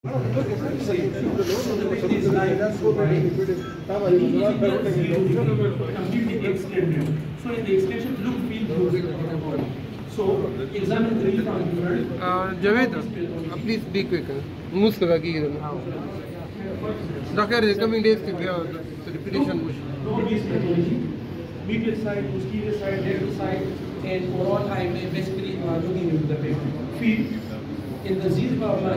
So in the extension, look, feel, close. So examine the different. Javed, please be quick. Doctor, coming days to the repetition. Medial side, posterior side, lateral side, and overall I am basically looking into the patient. Feel in the Z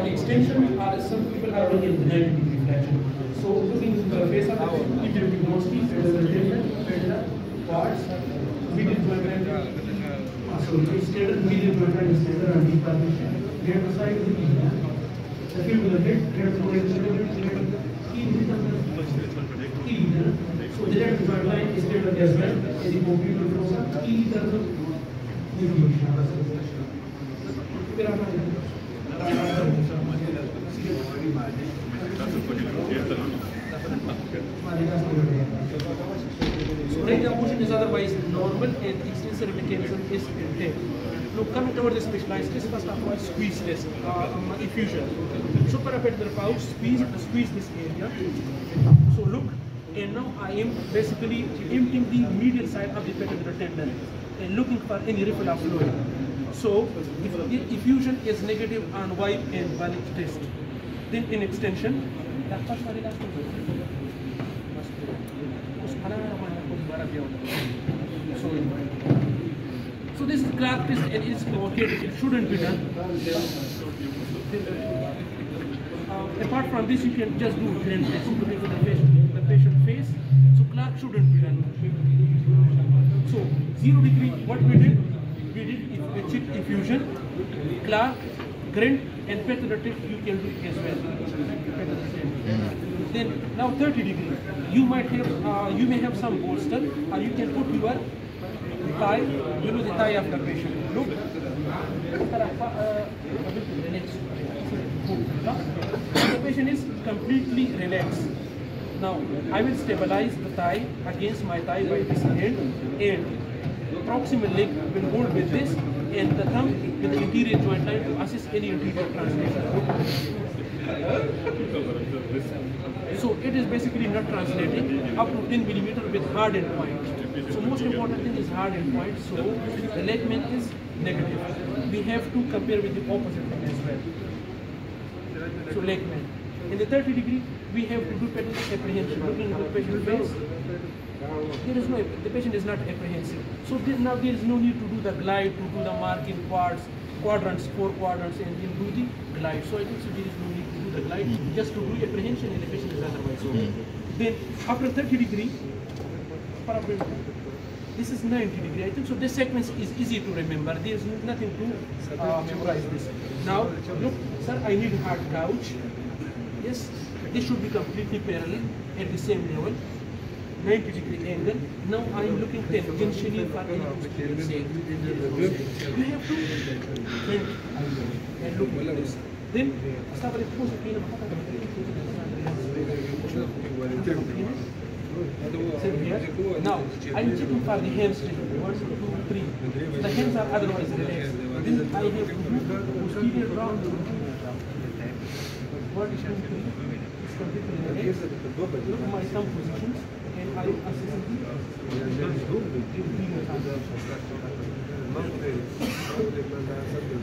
extension, some people are looking at the 90-degree flexion. So looking into the face of the patient, if you do mostly different parts, medial joint so standard medial joint and standard and deep partition. Lateral side is the the field of the head, so the lateral joint line is standard as well, and the popliteal fossa either so right now motion is otherwise normal and extensor mechanism is intact. Now coming towards the specialized test, first of all squeeze test, effusion. Suprapetal pouch, squeeze this area. So look, and now I am basically emptying the medial side of the patellar tendon and looking for any refill of fluid. So if the effusion is negative on wipe and valid test, then in extension, so this is crack test and it's KTH. It shouldn't be done. Apart from this, you can just do hand test to look at the patient face. So crack shouldn't be done. So 0 degree, what we did a chip effusion, crack, grind, and patellar tip. You can do it as well. Then now 30 degree, you might have you may have some bolster, or you can put your thigh below the thigh of the patient. Look, the patient is completely relaxed. Now I will stabilize the thigh against my thigh by this hand, and proximal leg will hold with this, and the thumb with the interior joint line to assist any interior translation. So it is basically not translating up to 10 millimeter with hard end point. So most important thing is hard end point. So the leg length is negative. We have to compare with the opposite one as well. So leg length. In the 30 degree, we have to do patellar apprehension, looking at the patient face. There is no, the patient is not apprehensive. So now there is no need to do the glide, to do the marking quadrants, 4 quadrants, and then do the glide. So I think so there is no need to do the glide, just to do apprehension, and the patient is otherwise okay. Then after 30 degree, this is 90 degree. I think so this sequence is easy to remember. There is nothing to memorize this. Now look, sir, I need hard couch. Yes, this should be completely parallel at the same level. 90 degree angle. Now I am looking tangentially for any sake. You have to bend and look at this. Then now I am checking for the hamstring. 1, 2, 3. The hands are otherwise relaxed. Then I have to do posterior round. 1, 2, 3. It's completely relaxed. Look at my thumb positions. And I am assessing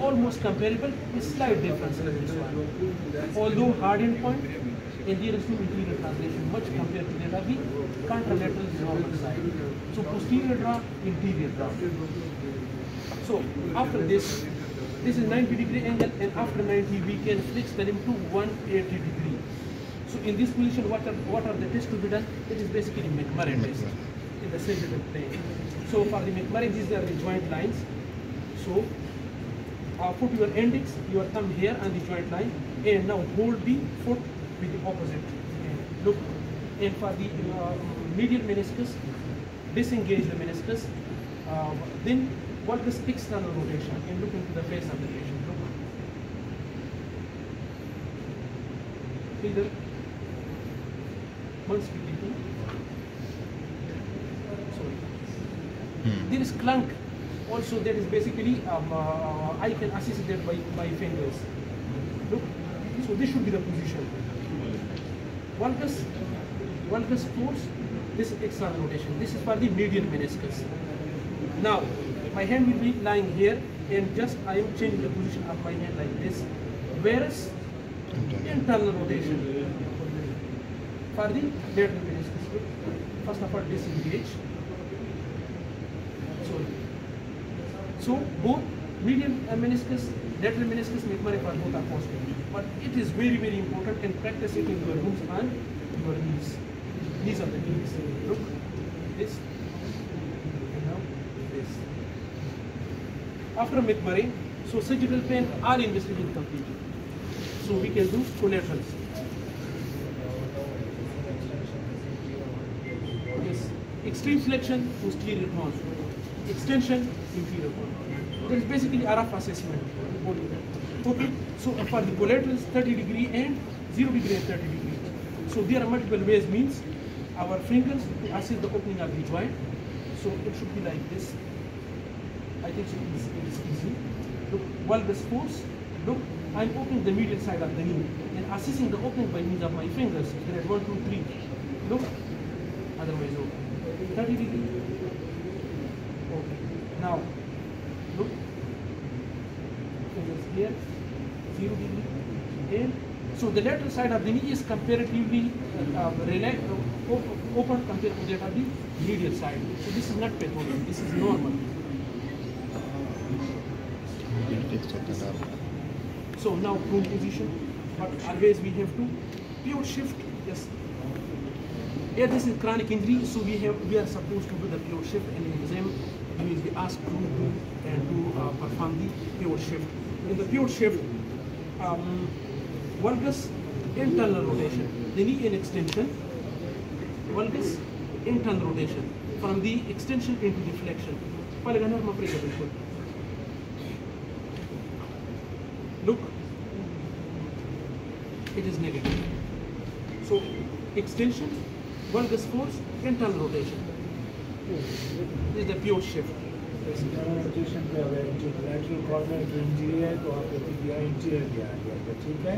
almost comparable, a slight difference in this one. Although hard end point, and there is no interior translation much compared to that of the contralateral normal side. So posterior draw, interior draw. So after this is 90 degree angle, and after 90 we can flex the limb to 180 degree. So in this position, what are the tests to be done? It is basically McMurray test in the cervical plane. So for the McMurray, these are the joint lines. So put your index, your thumb here on the joint line, and now hold the foot with the opposite hand. Look, and for the medial meniscus, disengage the meniscus. Then work this external rotation and look into the face of the patient. Look. Either there is clunk also, that is basically I can assist that by fingers. Look, So this should be the position. Valgus force, this external rotation. This is for the medial meniscus. Now, my hand will be lying here, and just I am changing the position of my hand like this. Whereas internal rotation for the lateral meniscus. First of all, disengage. So both medial meniscus, lateral meniscus, both are possible. But it is very, very important, and practice it in your rooms and your knees. These are the knees. Look, this, and now this. After McMurray, so surgical pain, all investigation completed. So we can do collaterals. Yes, extreme flexion, posterior horn. Extension, inferior horn. That is basically a rough assessment. Okay, so for the collaterals, 30 degree and 0 degree and 30 degree. So there are multiple ways, means our fingers to assess the opening of the joint. So it should be like this. I think so it is easy. Look, valgus force. Look, I am opening the medial side of the knee and assessing the opening by means of my fingers. Grade 1, 2, 3. Look, otherwise open. 30 degree. Okay. Now, look. Fingers here, 0 degree. And so the lateral side of the knee is comparatively open compared to that of the medial side. So this is not pathology. This is normal. So now prone position, but always we have to pure shift. Yes. Yeah, this is chronic injury, so we are supposed to do the pure shift, and in exam we will be asked to do and to perform the pure shift. In the pure shift, valgus internal rotation, the knee in extension, valgus internal rotation from the extension into the flexion. Look, it is negative. So extension, valgus force, internal rotation. This is the pure shift. Rotation पे अगर lateral corner injury है तो आप दिया interior दिया गया, ठीक है?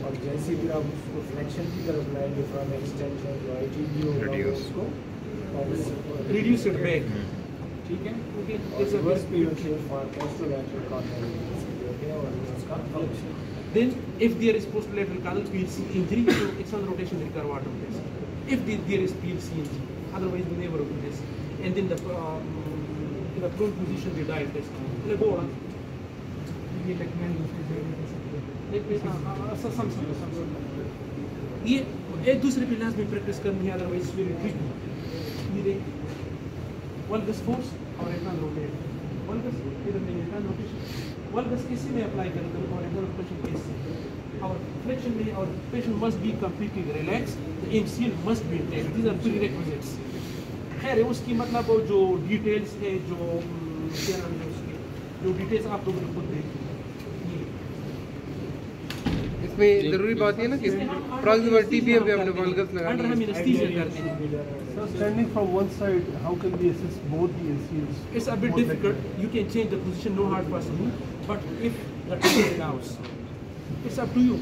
और जैसे भी आप उसको flexion की तरफ लाएंगे from extension जो ITB होगा उसको reduce it back. ठीक है? Okay. It's a reverse pivot shift for posterolateral corner injury और उसका flexion. Then, if there is posterolateral canal PLC injury, so external rotation require water test. If there is PLC injury, otherwise we never do this. And then in the prone position, the diet test. Like go on. ये एक दूसरे पे last में practice करनी है, otherwise very tricky. ये valgus force और internal rotation. Valgus इधर नहीं internal rotation. Valgus इसी में अप्लाई करेंगे और internal rotation इसी. Our flexion में our patient must be completely relaxed. The MCL must be intact. These are prerequisites. खैर उसकी मतलब जो डिटेल्स है, जो क्या नाम है उसकी, जो डिटेल्स आप लोगों ने खुद देखी. इसमें जरूरी बात है ना कि प्रॉक्सिमल टीपीए पे अपने valgus लगानी है. अंडर हम एनेस्थीसिया करते हैं. So standing from one side, how can we assess both the ACLs? It's a bit difficult. You can change the position, no hard fast rule. But if the time allows, it's up to you.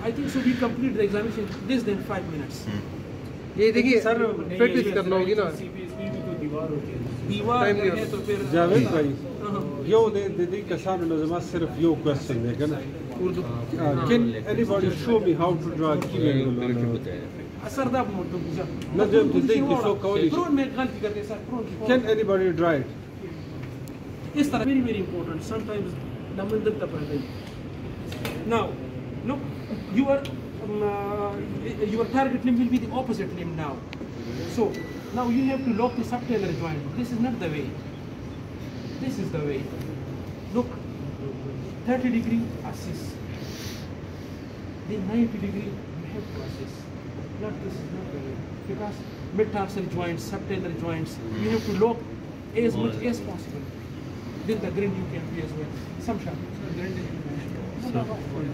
I think so. We complete the examination less than 5 minutes. ये देखिए sir practice करना होगी ना. दीवार है तो फिर जावेद भाई, यो दीदी के सामने नजमा सिर्फ यो क्वेश्चन है ना. Can anybody show me how to draw a key angle? असर दा मोटो बुझा. नजम दीदी की सो कौली. प्रोन में गलती करते हैं सर, प्रोन की. Can anybody draw it? इस तरह very very important. Sometimes नमंदक तब रहता है. Now, look, your target limb will be the opposite limb now. So now you have to lock the subtalar joint. This is not the way. This is the way. Look, 30 degree assist. Then 90 degree you have to assist. Not this is not the way. Because metatarsal joints, subtalar joints, you have to lock as much as possible. Then the grind you can do as well. Some shot.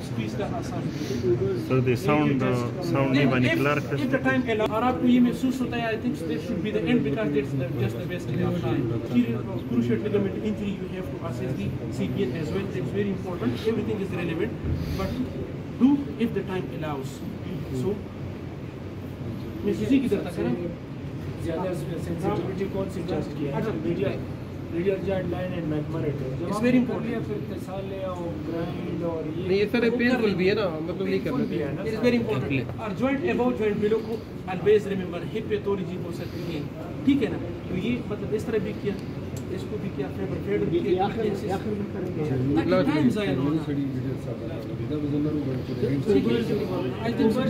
Squeeze the sound. So the sound binocular test. If the time allows, और आपको ये महसूस होता है, I think that should be the end because that's just the best enough time. Cruciate ligament injury, you have to assess the CPN as well. It's very important. Everything is relevant, but do if the time allows. So मैं इसी की तरह करें ज़्यादा sensitivity कौन सी test की है? Medial joint line and McMurray It's very important. फिर तसाले और ग्राइंड और नहीं, ये सारे पेनफुल भी है ना, मतलब नहीं करना चाहिए। It is very important. और joint above joint below को always remember hip पे थोड़ी जी हो सकती है, ठीक है ना? तो ये मतलब इस तरह भी किया, इसको भी किया, फेबर फेड भी किया, ताकि टाइम ज़ाया ना हो। I think so.